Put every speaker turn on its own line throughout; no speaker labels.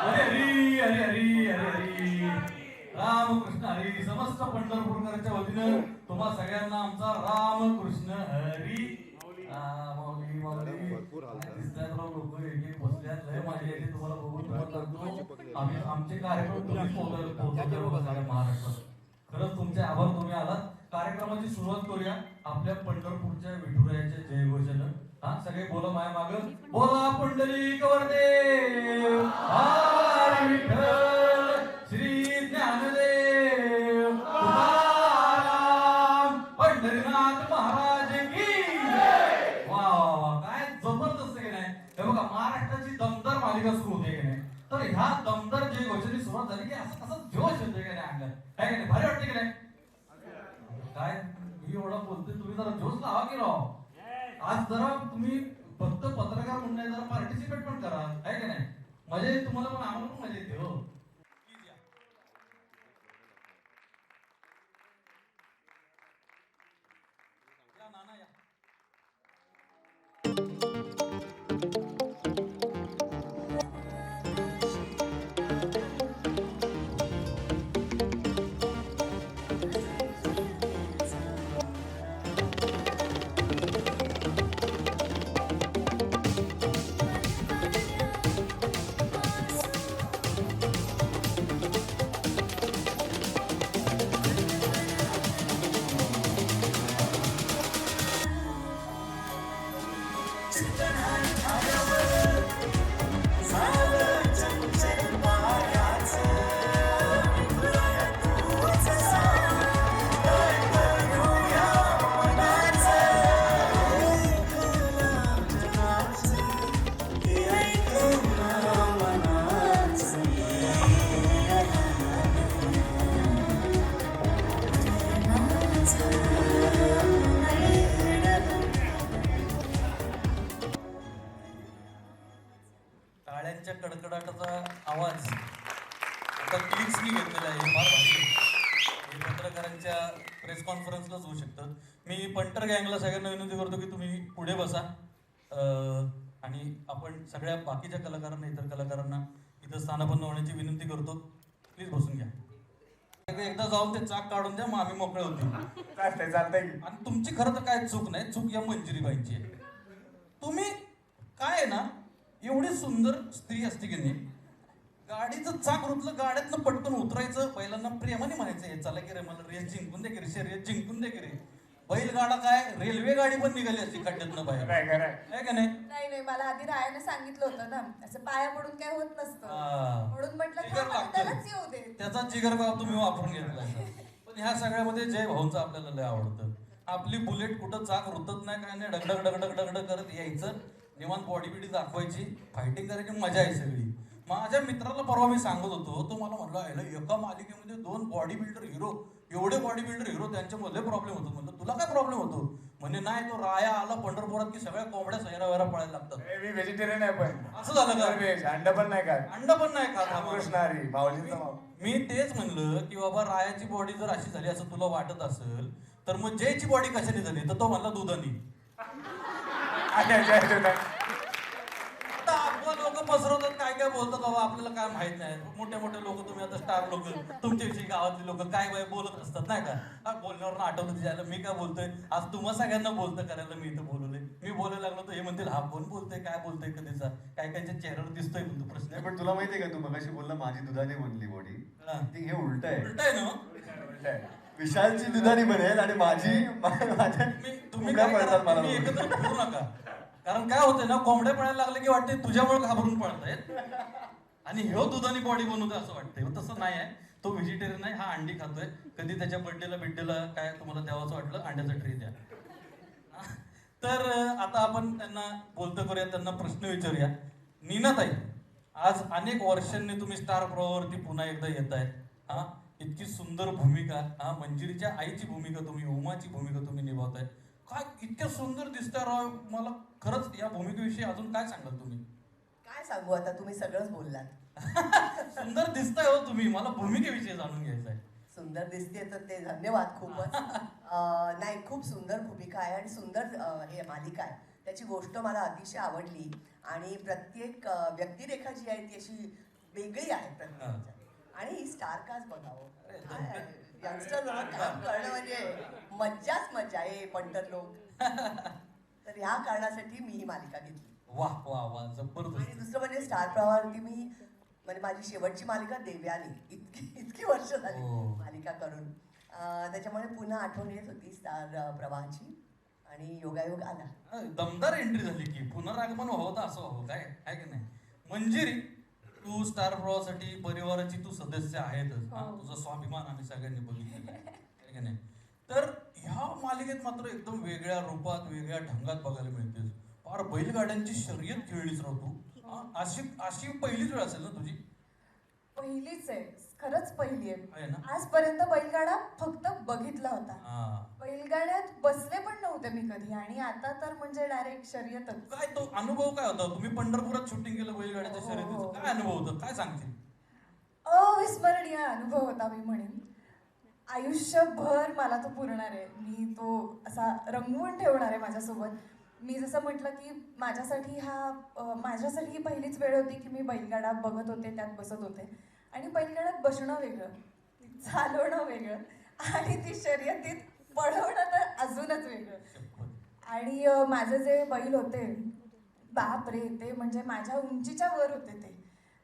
हरी हरी हरी हरी हरी हरी रामकृष्ण हरी. समस्त पंढरपूरकरांच्या वतीनं तुम्हा सगळ्यांना आमचा रामकृष्ण हरी. माऊली माऊली दिसतात लोक एक एक बसल्यात. लय मजा येते तुम्हाला बघून. तुम्हाला सांगतो आम्ही आमचे कार्यक्रम तुम्ही पोहोचवले बघा सगळ्या महाराष्ट्रात. खरंच तुमचे आभार, तुम्ही आलात. कार्यक्रमाची सुरुवात करूया आपल्या पंढरपूरच्या विठुरायाच्या जयघोषानं. हा सगळे बोला माया माग. बोला पुंडलिक वरदेव हरी विठ्ठल श्री ज्ञानदेव तुकाराम पंढरीनाथ महाराज की. वा वा वा, काय जबरदस्त की नाही. हे बघा महाराष्ट्राची दमदार मालिका सुरू होते की नाही. तर ह्या दमदार जयघोषाची सुरुवात झाली की असं कसं जोश येतोय की नाही अंगात. काय की नाही, भारी वाटते की नाही. काय मी एवढं बोलतोय, तुम्ही जरा जोश लावा की राव. आज जरा तुम्ही फक्त पत्रकार म्हणून नाही, जरा पार्टिसिपेट पण करा. आहे की नाही. मजा येते तुम्हाला पण, आम्हाला पण मजा येते. हो या नाना या. टाळ्यांच्या कडकडाटाचा आवाज आता क्लिप्सनी घेतलेला आहे. फार भारी. हे पत्रकारांच्या प्रेस कॉन्फरन्सलाच होऊ शकतं. मी पंटर गँगला सगळ्यांना विनंती करतो की तुम्ही पुढे बसा आणि आपण सगळ्या बाकीच्या कलाकारांना, इतर कलाकारांना इथं स्थानापन्न होण्याची विनंती करतो. प्लीज बसून घ्या. एकदा जाऊन ते चाक काढून द्या, मग आम्ही मोकळे होतो.
चालतंय.
आणि तुमची खरं तर काय चूक नाही, चूक या मंजिरीबाईंची आहे. तुम्ही काय आहे ना, एवढी सुंदर स्त्री असते की नाही, गाडीचं चाक रुतलं, गाड्यातनं पटकन उतरायचं, पहिल्यांदा प्रेमाने म्हणायचं हे चला की रे, मला रेस जिंकून दे की रे, शर्यत जिंकून दे की रे. बैलगाडा काय, रेल्वे गाडी पण निघाली असती खड्ड्यातनं बाहेर. आहे का नाही.
नाही मला आधी रायाने सांगितलं होतं ना, असं पाया पडून काय होत नसतं, म्हणून म्हटलं
जिगर
थांब,
लागतं.
त्यालाच येऊ दे.
त्याचा जिगर भाव तुम्ही वापरून घेतला. पण ह्या सगळ्यामध्ये जय भाऊंचं आपल्याला लय आवडतं. आपली बुलेट कुठं चाक रुतत नाही, काय नाही, डगडग डगडग डगडग करत यायचं, निवांत बॉडी बिडी दाखवायची, फायटिंग करायची, मजा आहे सगळी. माझ्या मित्राला परवा मी सांगत होतो, तो मला म्हणला एका मालिकेमध्ये 2 बॉडी बिल्डर हिरो, एवढे बॉडी बिल्डर हिरो, त्यांच्यामध्ये प्रॉब्लेम होतो. म्हणलं तुला काय प्रॉब्लेम होतो. म्हणजे नाही, तो राया आला पंढरपुरात की सगळ्या कोंबड्या सैरा वैरा पळायला लागतात.
मी व्हेजिटेरियन आहे, पण
असं झालं का.
अंड पण नाही का.
अंड पण नाही खात.
कृष्ण हरी माऊलीचा.
मी तेच म्हणलं की बाबा रायाची बॉडी जर अशी झाली असं तुला वाटत असेल, तर मग जयची बॉडी कशाने झाली, तर तो म्हणला दुधानी. आता आपण लोक पसरवतात, काय काय बोलतात बाबा, आपल्याला काय माहित नाही. मोठे मोठे लोक, तुम्ही आता स्टार लोक, तुमच्याविषयी गावातले लोक काय बाय बोलत असतात नाही का. बोलण्यावर आठवलं तिच्याला मी काय बोलतोय. आज तुम्हा सगळ्यांना बोलतं करायला मी इथं बोलवलंय. मी बोलायला लागलो तर हे म्हणतील हा कोण बोलतोय, काय बोलतोय कधीचा, काय कायच्या चेहऱ्यावर दिसतोय म्हणतो प्रश्न.
पण तुला माहितीये का, तू मगाशी बोलला माझी दुधाने बनली बॉडी, ती हे उलट आहे.
उलट आहे ना.
विशालची दुधाने बनेल आणि माझी माझ्या
तुम्ही काय करा, तुम्ही एकत्र फिरू नका. कारण काय होतंय ना, कोंबड्या पळायला लागले की वाटते तुझ्यामुळे घाबरून पळतायत आणि ह्यो दुधानी बॉडी बनवतोय असं वाटतंय. तसं नाही आहे. तो व्हेजिटेरियन आहे, हा अंडी खातोय. कधी त्याच्या बर्थडेला बिड्डेला काय तुम्हाला द्यावंसं वाटलं, अंड्याचा ट्रे द्या. तर आता आपण त्यांना बोलतो करूया, त्यांना प्रश्न विचारूया. नीनाताई, आज अनेक वर्षांनी तुम्ही स्टार प्रवाहावरती पुन्हा एकदा येत आहेत. हा, इतकी सुंदर भूमिका, हा मंजिरीच्या आईची भूमिका तुम्ही, उमाची भूमिका तुम्ही निभावताय. काय इतक्या सुंदर दिसताय राव. मला खरंच या भूमिकेविषयी अजून काय सांगाल तुम्ही.
काय सांगू आता, तुम्ही सगळंच बोललात.
सुंदर दिसताय हो तुम्ही, मला भूमिकेविषयी जाणून घ्यायचं आहे.
सुंदर दिसते तर ते धन्यवाद खूपच. नाही, खूप सुंदर भूमिका आहे आणि सुंदर हे मालिका आहे.
त्याची गोष्ट मला अतिशय आवडली आणि प्रत्येक व्यक्तिरेखा जी आहे ती अशी वेगळी आहे प्रत्येकाच्या. आणि स्टारकास्ट बघावं, यंगस्टर काम करणं म्हणजे मज्जाच मज्जा आहे पंटर लोक. तर ह्या कारणासाठी मी ही मालिका घेतली.
वाह वाह वाह,
आणि
जबरदस्त.
दुसरं म्हणजे स्टार प्रवाहावरती मी म्हणजे माझी शेवटची मालिका देव्यानी, इतकी वर्ष झाली
हो.
मालिका करून. त्याच्यामुळे पुन्हा आठवण येत होती स्टार प्रवाहाची आणि योगायोग आला.
दमदार एंट्री झाली की पुनरागमन व्हावं तर असं व्हावं, काय आहे की नाही. मंजिरी, तू स्टार प्रवाहासाठी परिवाराची तू सदस्य आहेतच. हा,
हो.
तुझा स्वाभिमान आम्ही सगळ्यांनी बघितलेला आहे, है की नाही. तर ह्या मालिकेत मात्र एकदम वेगळ्या रूपात वेगळ्या ढंगात बघायला मिळते. फार बैलगाड्यांची शर्यत खेळलीच राव तू. हा, अशी अशी पहिलीच वेळ असेल ना तुझी.
पहिलीच आहे, खरंच पहिली
आहे
आहे.
ना?
आजपर्यंत बैलगाडा फक्त बघितला होता.
हा.
बैलगाड्यात बसले पण नव्हते मी कधी आणि आता तर म्हणजे डायरेक्ट शर्यतच.
काय तो अनुभव काय होता? तुम्ही पंढरपुरात शूटिंग केलं बैलगाड्याच्या
हो,
शर्यतीचं,
हो.
काय अनुभव होता, काय सांगतील?
अविस्मरणीय अनुभव होता मी म्हणेन. आयुष्यभर मला तो पुरणार आहे. मी तो असा रंगवून ठेवणार आहे माझ्यासोबत. मी जसं म्हटलं की माझ्यासाठी ही पहिलीच वेळ होती की मी बैलगाडा बघत होते, त्यात बसत होते. आणि बैलगाड्यात बसणं वेगळं, चालवणं वेगळं आणि ती शर्यतीत पळवणं तर अजूनच वेगळं. आणि माझे जे बैल होते, बाप रे, ते म्हणजे माझ्या उंचीच्या वर होते ते.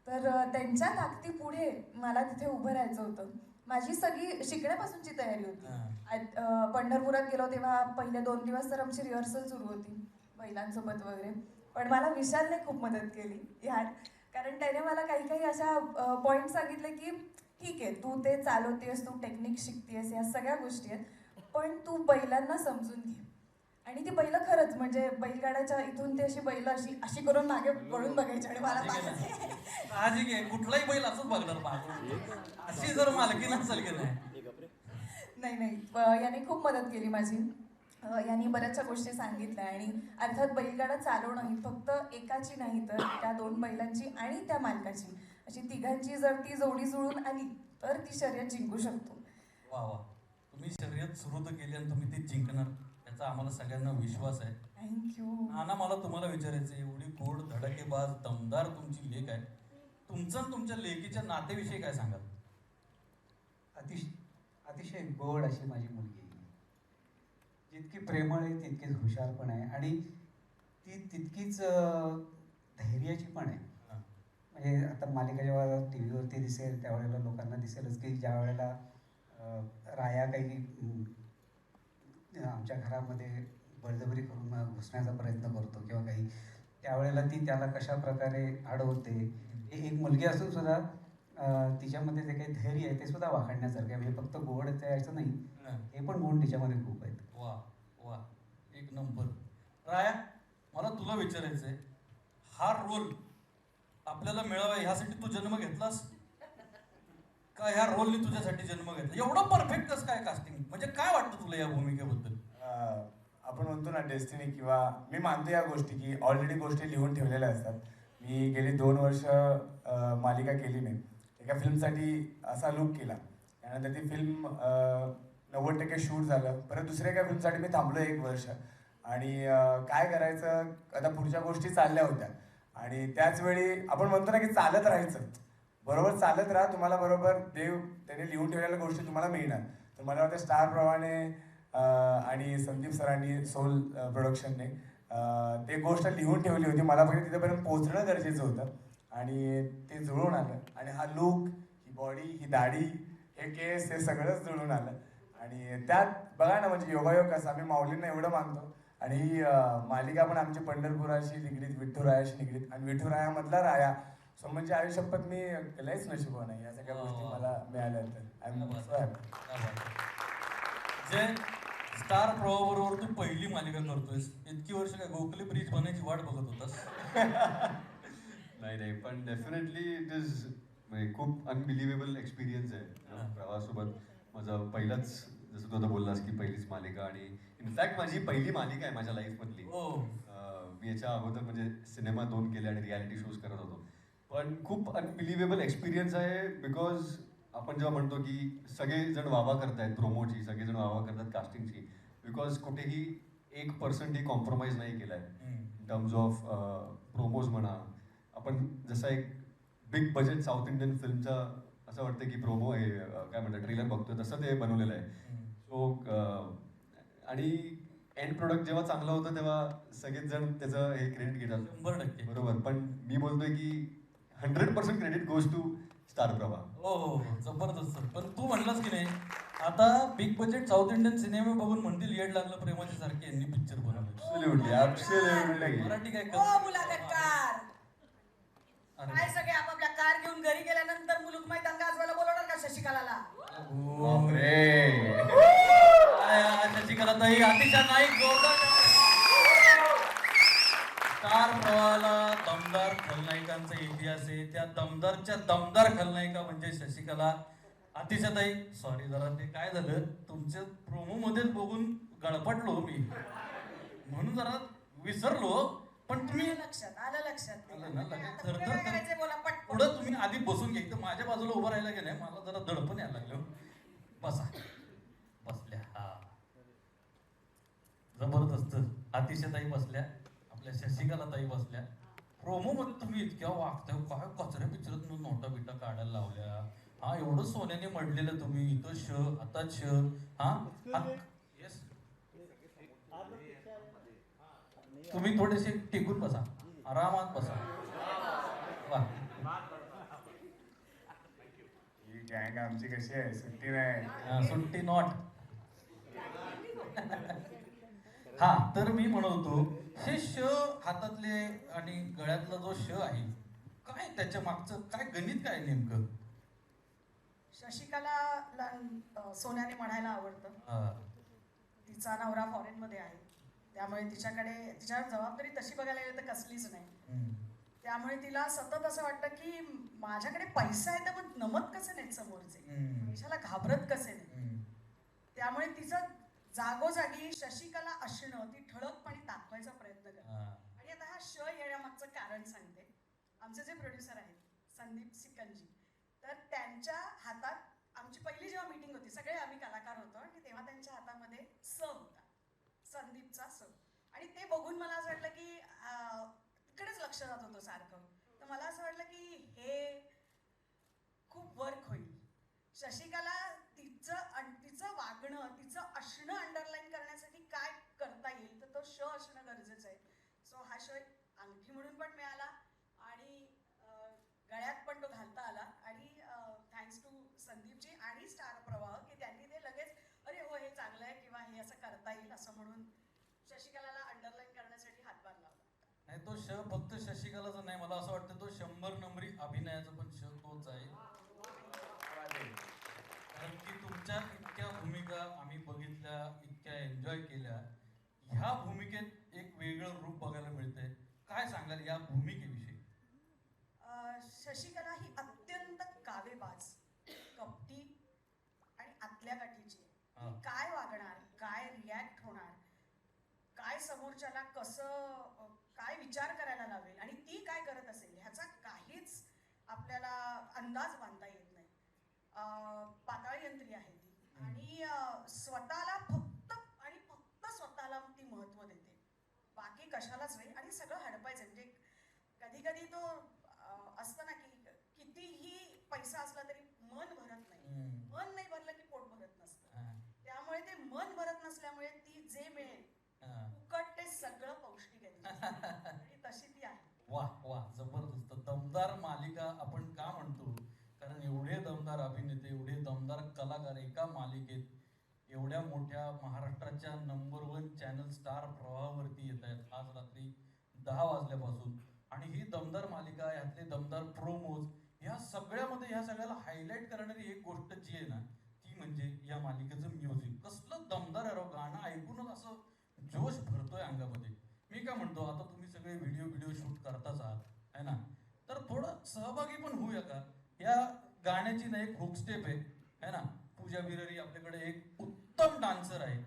तर त्यांच्या ताकदीपुढे मला तिथे उभं राहायचं होतं. माझी सगळी शिकण्यापासूनची तयारी होती. पंढरपुरात गेलो तेव्हा पहिले 2 दिवस तर आमची रिहर्सल सुरू होती बैलांसोबत वगैरे. पण मला विशालने खूप मदत केली ह्यात, कारण त्याने मला काही काही अशा पॉईंट सांगितले की ठीक आहे, तू ते चालवतेस, तू टेक्निक शिकतेस, या सगळ्या गोष्टी आहेत, पण तू बैलांना समजून घे. आणि ती बैलं खरंच म्हणजे बैलगाड्याच्या इथून ते अशी बैल अशी अशी करून मागे वळून बघायची आणि मला पाहायचे.
साहजिक आहे, कुठलाही बैल असंच बघणार मागून. अशी जर मालकी नसेल की नाही.
नाही, याने खूप मदत केली माझी. यांनी बऱ्याचशा गोष्टी सांगितल्या आणि अर्थात बैलगाडा चालवणं ही फक्त एकाची नाही तर त्या 2 बैलांची आणि त्या मालकाची अशी तिघांची जर ती जोडी जुळून आली तर ती शर्यत जिंकू शकतो.
वा वा, तुम्ही शर्यत सुरू तर केली आणि तुम्ही ती जिंकणार याचा आम्हाला सगळ्यांना विश्वास आहे.
थँक्यू.
नाना, मला तुम्हाला विचारायचं आहे, एवढी गोड धडाकेबाज दमदार तुमची लेक आहे, तुमचं आणि तुमच्या लेकीच्या नातेविषयी काय सांगाल?
अतिशय गोड अशी माझी मुलगी आहे. जितकी प्रेमळ आहे तितकीच हुशार पण आहे आणि ती तितकीच धैर्याची पण आहे. म्हणजे आता मालिका जेव्हा टी व्हीवरती दिसेल त्यावेळेला लोकांना दिसेलच की ज्या वेळेला राया काही आमच्या घरामध्ये बळजबरी करून घुसण्याचा प्रयत्न करतो किंवा काही, त्यावेळेला ती त्याला कशा प्रकारे अडवते. एक मुलगी असून सुद्धा तिच्यामध्ये जे काही धैर्य आहे ते सुद्धा वाखाणण्यासारखं आहे. म्हणजे फक्त गोड यायचं नाही, हे पण गुण तिच्यामध्ये खूप आहेत.
वा वा, एक नंबर. राया, मला तुला विचारायचं आहे, हा रोल आपल्याला मिळावा ह्यासाठी तू जन्म घेतलास का ह्या रोलने तुझ्यासाठी जन्म घेतला? एवढं परफेक्ट कसं काय कास्टिंग, म्हणजे काय वाटतं तुला या भूमिकेबद्दल?
आपण म्हणतो ना डेस्टिनी, किंवा मी मानतो या गोष्टी की ऑलरेडी गोष्टी लिहून ठेवलेल्या असतात. मी गेली 2 वर्ष मालिका केली नाही. एका फिल्मसाठी असा लूक केला, त्यानंतर ती फिल्म 90% शूट झालं. परत दुसऱ्या एका फिल्मसाठी मी थांबलो 1 वर्ष आणि काय करायचं, आता पुढच्या गोष्टी चालल्या होत्या आणि त्याच वेळी आपण म्हणतो ना की चालत राहायचं, बरोबर चालत राहा, तुम्हाला बरोबर देव त्याने लिहून ठेवलेल्या गोष्टी तुम्हाला मिळणार. तर मला वाटतं स्टार प्रवाहाने आणि संदीप सरांनी सोल प्रोडक्शनने ते गोष्ट लिहून ठेवली होती. मला फक्त तिथेपर्यंत पोहोचणं गरजेचं होतं आणि ते जुळून आलं. आणि हा लूक, ही बॉडी, ही दाढी, हे केस, हे सगळंच जुळून आलं. आणि त्यात बघा ना, म्हणजे योगायोग कसा, आम्ही माऊलींना एवढं मानतो आणि ही मालिका पण आमची पंढरपुराशी निगडीत, विठुरायाशी निगडीत आणि विठुरायामधला राया. सो म्हणजे आयुष्यपत मी लयच नशिबवान आहे, या सगळ्या गोष्टी मला मिळाल्या. तर आय एम सो हॅपी.
जे स्टार प्रवाहाबरोबर तू पहिली मालिका करतोयस, इतकी वर्ष काय गोखले ब्रिज बनायची वाट बघत होतास?
नाही, पण डेफिनेटली इट इज म्हणजे खूप अनबिलिव्हेबल एक्सपिरियन्स आहे प्रवाहासोबत. माझा पहिलाच, जसं तू आता बोललास की पहिलीच मालिका, आणि इनफॅक्ट माझी पहिली मालिका आहे माझ्या लाईफमधली. मी याच्या अगोदर म्हणजे सिनेमा 2 केले आणि रियालिटी शोज करत होतो. पण खूप अनबिलिव्हेबल एक्सपिरियन्स आहे, बिकॉज आपण जेव्हा म्हणतो की सगळेजण वावा करतायत प्रोमोची, सगळेजण वावा करतात कास्टिंगची, बिकॉज कुठेही 1% कॉम्प्रोमाइज नाही केलाय
हम्म.
इन टर्म्स ऑफ प्रोमोज म्हणा. आपण जसा एक बिग बजेट साऊथ इंडियन फिल्मचा असं वाटतं की प्रोमो हे काय म्हणतात ट्रेलर बघतोय तसं ते बनवलेलं आहे.
हम्म.
सो आणि एंड प्रोडक्ट जेव्हा चांगलं होतं तेव्हा सगळेच जण त्याचं हे क्रेडिट घेतात
100%.
बरोबर. पण मी बोलतोय की 100% क्रेडिट गोज टू स्टार प्रभा.
हो हो हो, जबरदस्त. पण तू म्हणलास की नाही, आता बिग बजेट साऊथ इंडियन सिनेमे बघून म्हणतील येड लागलं प्रेमाच्या सारखे यांनी पिक्चर बनवले.
ऍब्सोल्युटली.
मराठी काय
ओ मुलाखत कार
अरे.
काय सगळे आपापल्या कार घेऊन घरी गेल्यानंतर मुलुकमय दंगा वाजवायला बोलवणार का शशिकलाला?
बापरे.
शशिकला ताई अतिशय नाईक जोरदार स्टार प्रवाहाला दमदार खलनायिकांचा इतिहास आहे. त्या दमदारच्या दमदार खलनायिका म्हणजे शशिकला. अतिशय ताई सॉरी जरा ते काय झालं तुमच्या प्रोमो मध्येच बघून गळपटलो मी म्हणून जरा विसरलो. पण तुम्ही
आलं लक्षात
आलं ना लगेच
आता
थरथर
पुढे काय करायचंय बोला पटपट.
पुढं तुम्ही आधी बसून घ्यायचं. माझ्या बाजूला उभं राहायला गेलंय मला जरा दडपण यायला लागलं. बसा बसल्या. हा जबरदस्त. अतिशय ताई बसल्या, आपल्या शशिकला ताई बसल्या. प्रोमो मध्ये तुम्ही इतक्या वागताय काय कचऱ्या पिक्चरात नोटा बिटा काढायला लावल्या. हा एवढं सोन्याने मडलेलं तुम्ही इथं आता हा येस तुम्ही थोडेसे टिकून बसा, आरामात बसा. वा.
ही गँग आमची कशी आहे सुट्टी नाही.
सुट्टी नॉट. हा तर मी म्हणतो हे श हातातले आणि गळ्यातला जो श आहे काय त्याच्या मागचं काय गणित काय नेमकं?
शशिकलाला सोन्याने म्हणायला आवडतं.
हा.
तिचा नवरा फॉरेन मध्ये आहे त्यामुळे तिच्यावर जबाबदारी तशी बघायला गेलं तर कसलीच नाही.
हम्म.
त्यामुळे तिला सतत असं वाटतं की माझ्याकडे पैसा आहे तर मग नमत कसे नाहीत समोरचे,
हम्म.
पैशाला घाबरत कसे नाही.
हम्म.
त्यामुळे तिचं जागोजागी शशिकला असणं ती ठळकपणे दाखवायचा प्रयत्न करते.
हा.
आणि आता हा श येण्यामागचं कारण सांगते. आमचे जे प्रोड्युसर आहेत संदीप सिकंजी, तर त्यांच्या हातात आमची पहिली जेव्हा मीटिंग होती सगळे आम्ही कलाकार होतो आणि तेव्हा त्यांच्या हातामध्ये स होता, संदीपचा स. आणि ते बघून मला असं वाटलं की तिकडेच लक्ष जात होतं सारखं. तर मला असं वाटलं की हे खूप वर्क होईल. शशिकला तिचं वागणं तिचं असणं अंडरलाईन करण्यासाठी काय करता येईल तर तो श असणं गरजेचं आहे. सो हा श अंगठी म्हणून पण मिळाला आणि गळ्यात पण तो घालता आला. आणि थँक्स टू संदीपजी आणि स्टार प्रवाह की त्यांनी ते लगेच अरे हो हे चांगलं आहे किंवा हे असं करता येईल असं म्हणून शशिकलाला अंडरलाईन करण्यासाठी हातभार लावला.
नाही तो श फक्त शशिकलाचा नाही, मला असं वाटतं तो 100 नंबरी अभिनयाचा पण श तोच आहे. कारण की तुमच्या इतक्या भूमिका आम्ही बघितल्या, इतक्या एन्जॉय केल्या. ह्या भूमिकेत एक वेगळं रूप बघायला मिळतंय. काय सांगाल या भूमिकेविषयी?
शशिकला ही अत्यंत कावेबाज, कपटी आणि आतल्या गाठीची आहे. ती काय वागणार, काय रिॲक्ट होणार, काय समोरच्याला कसं काय विचार करायला लावेल आणि ती काय करत असेल ह्याचा काहीच आपल्याला अंदाज बांधता येत नाही. पाताळ यंत्री आहे ती आणि स्वतःला फक्त आणि फक्त स्वतःला ती महत्व देते, बाकी कशालाच नाही. आणि सगळं हडपायचं म्हणजे कधी कधी तो असतं ना की कितीही पैसा असला तरी मन भरत नाही. मन नाही भरलं की पोट भरत नसतं. त्यामुळे ते मन भरत नसल्यामुळे ती जे मिळेल फुकट ते सगळं पौष्टिक आहे आणि तशी ती आहे.
वा वा जबरदस्त. दमदार मालिका आपण का म्हणतो? कारण एवढे दमदार अभिनेते, एवढे दमदार कलाकार एका मालिकेत एवढ्या मोठ्या महाराष्ट्राच्या नंबर 1 चॅनल स्टार प्रवाहावरती येत आहेत आज रात्री 10 वाजल्यापासून. आणि ही दमदार मालिका, यातले दमदार प्रोमोज, ह्या सगळ्यामध्ये ह्या सगळ्याला हायलाईट करणारी एक गोष्ट जी आहे ना ती म्हणजे या मालिकेचं म्युझिक. कसलं दमदार आहे राव. गाणं ऐकूनच असं जोश भरतोय अंगामध्ये. मी काय म्हणतो आता तुम्ही सगळे व्हिडिओ शूट करताच आहात है ना, तर थोडं सहभागी पण होऊया का? या गाण्याची ना एक हुक स्टेप आहे ना, पूजा बिरारी आपल्याकडे एक उत्तम डान्सर आहे,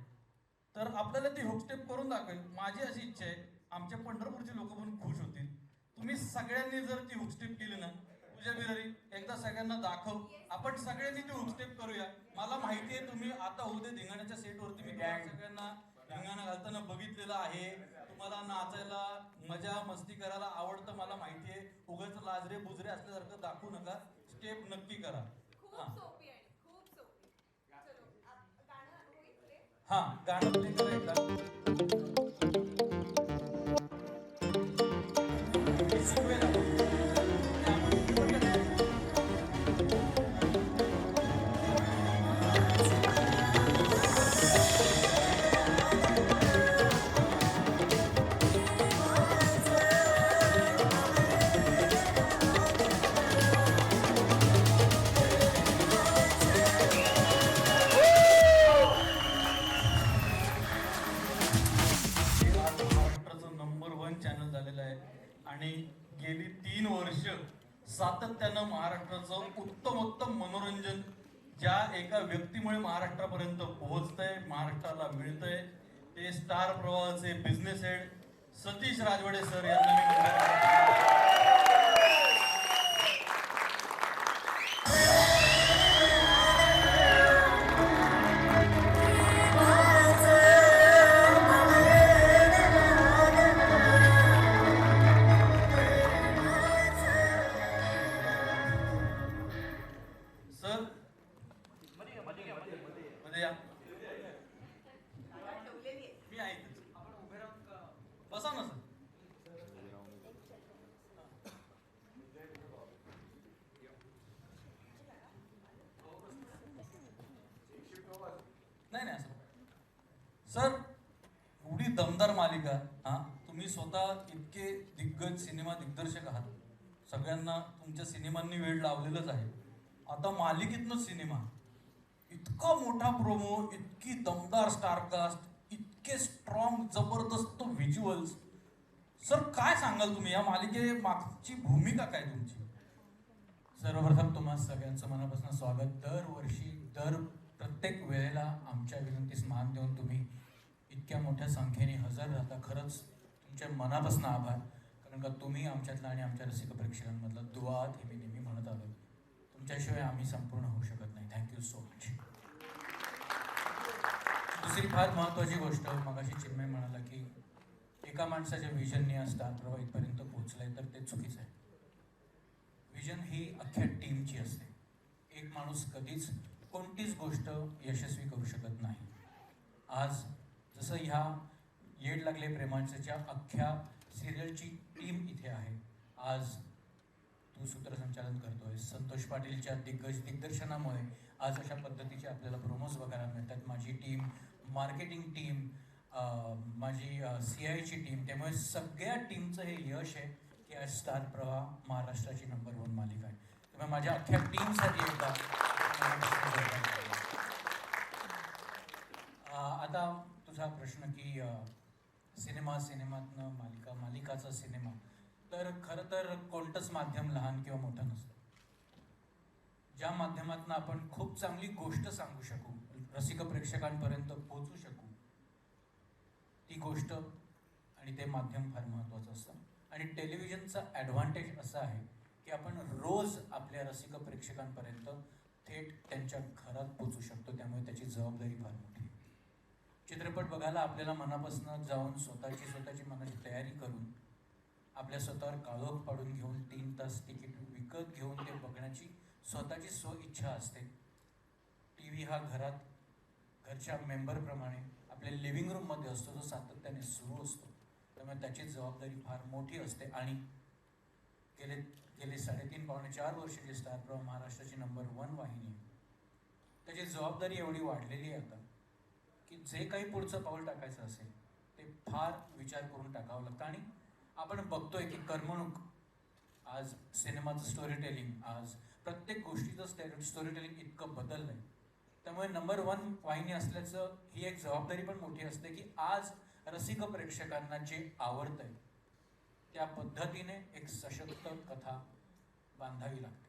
तर आपल्याला ती हुक स्टेप करून दाखवेल. माझी अशी इच्छा आहे, आमच्या पंढरपूरचे लोक पण खुश होतील. तुम्ही सगळ्यांनी जर ती हुक स्टेप केली ना, पूजा बिरारी एकदा सगळ्यांना दाखव, आपण सगळ्यांनी ती हुक स्टेप करूया. मला माहिती आहे तुम्ही आता उद्या धिंगाण्याच्या सेटवरती मी सगळ्यांना रिंगाणं घालताना बघितलेलं आहे. तुम्हाला नाचायला मजा मस्ती करायला आवडतं मला माहिती आहे. उगाच लाजरे बुजरे असल्यासारखं दाखवू नका. स्टेप नक्की करा.
खूप
हा.
सोपी आहे खूप सोपी. चलो गाणं होईल play?
हा गाणं प्ले करा एकदा. शिकवेल आपण. हे आज महाराष्ट्राचं नंबर 1 चॅनल झालेलं आहे आणि गेली 3 वर्ष सातत्यानं महाराष्ट्राचं उत्तमोत्तम मनोरंजन ज्या एका व्यक्तीमुळे महाराष्ट्रापर्यंत पोहोचतंय, महाराष्ट्राला मिळतंय, ते स्टार प्रवाहाचे बिझनेस हेड सतीश राजवाडे सर यांना मी धन्यवाद. सर मध्ये या. मी आहे इथेच. बसा ना सर. नाही नाही असं सर, एवढी दमदार मालिका. हा, तुम्ही स्वतः इतके दिग्गज सिनेमा दिग्दर्शक आहात. सगळ्यांना तुमच्या सिनेमांनी वेळ लावलेलंच आहे. आता मालिकेतनं सिनेमा, इतका मोठा प्रोमो, इतकी दमदार स्टारकास्ट, इतके स्ट्रॉंग जबरदस्त व्हिज्युअल्स. सर काय सांगाल तुम्ही या मालिके मागची भूमिका काय तुमची?
सर्वप्रथम तुम्हा सगळ्यांचं मनापासून स्वागत. दरवर्षी प्रत्येक वेळेला आमच्या विनंतीस मान देऊन तुम्ही इतक्या मोठ्या संख्येने हजर राहता. खरंच तुमच्या मनापासून आभार. कारण का तुम्ही आमच्यातला आणि आमच्या रसिक प्रेक्षकांमधला दुआ आहात, हे मी नेहमी म्हणत आलो. तुमच्याशिवाय आम्ही संपूर्ण होऊ शकत नाही. Thank you so much. दुसरी फार महत्त्वाची गोष्ट, मगाशी चिन्मय म्हणाला की एका माणसाच्या विजनने हा स्टार प्रवाह इथपर्यंत पोहोचलाय, तर ते चुकीचं आहे. विजन ही अख्ख्या टीमची असते. एक माणूस कधीच कोणतीच गोष्ट यशस्वी करू शकत नाही. आज जसं ह्या येड लागले प्रेमांच्या अख्ख्या सिरियलची टीम इथे आहे. आज तू सूत्रसंचालन करतोय. संतोष पाटीलच्या दिग्दर्शनामुळे आज अशा पद्धतीचे आपल्याला प्रोमोज बघायला मिळतात. माझी टीम, मार्केटिंग टीम, माझी CI ची टीम, त्यामुळे सगळ्या टीमचं हे यश आहे की आज स्टार प्रवाह महाराष्ट्राची नंबर 1 मालिका आहे. त्यामुळे माझ्या अख्ख्या टीमसाठी एकदा आता तुझा प्रश्न की सिनेमातनं मालिकाचा सिनेमा, तर खरं तर कोणतंच माध्यम लहान किंवा मोठं नसतं. ज्या माध्यमातून आपण खूप चांगली गोष्ट सांगू शकू, रसिक प्रेक्षकांपर्यंत पोहोचू शकू, ती गोष्ट आणि ते माध्यम फार महत्त्वाचं असतं. आणि टेलिव्हिजनचा ॲडव्हान्टेज असा आहे की आपण रोज आपल्या रसिक प्रेक्षकांपर्यंत थेट त्यांच्या घरात पोचू शकतो. त्यामुळे त्याची जबाबदारी फार मोठी आहे. चित्रपट बघायला आपल्याला मनापासून जाऊन स्वतःची मनाची तयारी करून आपल्या स्वतःवर काळोख पाडून घेऊन 3 तास तिकीट विकत घेऊन ते बघण्याची स्वतःची इच्छा असते. TV हा घरच्या मेंबरप्रमाणे आपल्या लिव्हिंग रूममध्ये असतो, जो सातत्याने सुरू असतो. त्यामुळे त्याची जबाबदारी फार मोठी असते. आणि गेले 3.5-4 वर्ष जे स्टार प्रवाह महाराष्ट्राची नंबर 1 वाहिनी आहे, त्याची जबाबदारी एवढी वाढलेली आहे आता की जे काही पुढचं पाऊल टाकायचं असेल ते फार विचार करून टाकावं लागतं. आणि आपण बघतोय की करमणूक, आज सिनेमाचं स्टोरी टेलिंग, आज प्रत्येक गोष्टीचं स्टोरी टेलिंग इतकं बदललं आहे. त्यामुळे नंबर 1 वाहिनी असल्याचं ही एक जबाबदारी पण मोठी असते की आज रसिक प्रेक्षकांना जे आवडतंय त्या पद्धतीने एक सशक्त कथा बांधावी लागते.